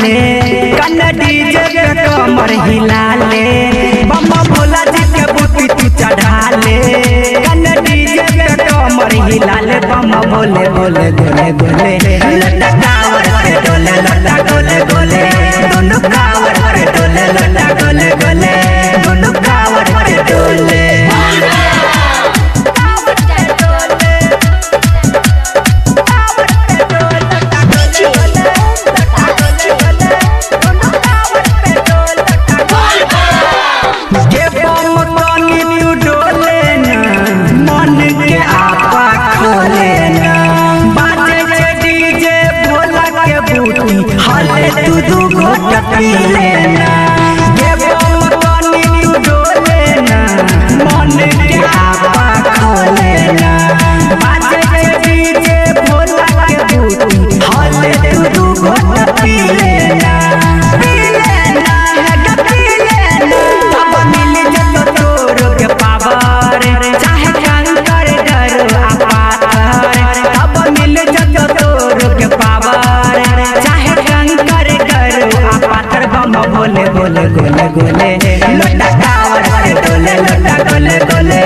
ले कन डीजे पे कमर हिला ले बम भोला जी के बूटी तू चढ़ा ले कन डीजे पे कमर हिला ले बम बोले बोले गोले गोले लटा कावर पे डोले लटा गोले गोले दोनों कावर पे डोले लटा गोले गोले दोनों कावर पे डोले तू दू घोट पी लेना ये बम पानी तू डोले ना मन के आपा खो लेना बाजे डीजे भोला के बूटी हले तू दू घोट पी लेना पी लेना तब मिल जतो तोर के पावर चाहे कंकर डर आपार तब मिल जतो तोर के पावर चाहे बोले बोले गोले गोले लोटा कावर पे डोले लोटा गोले गोले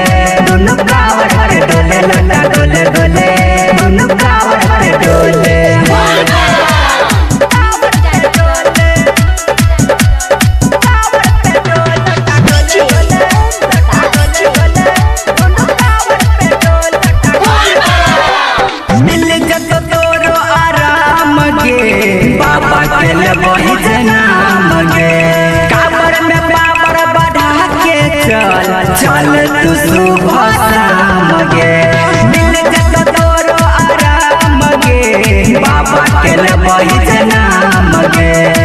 दोनों कावर पे डोले लोटा गोले गोले दोनों कावर पे डोले मिल जतो तोरो आराम गे बाबा के ले वही जनाम गे काबर में पावर बढ़ा के चल तू सुबह शाम गे मिल जतो तोरो आराम गे बाबा के ले वही जनाम गे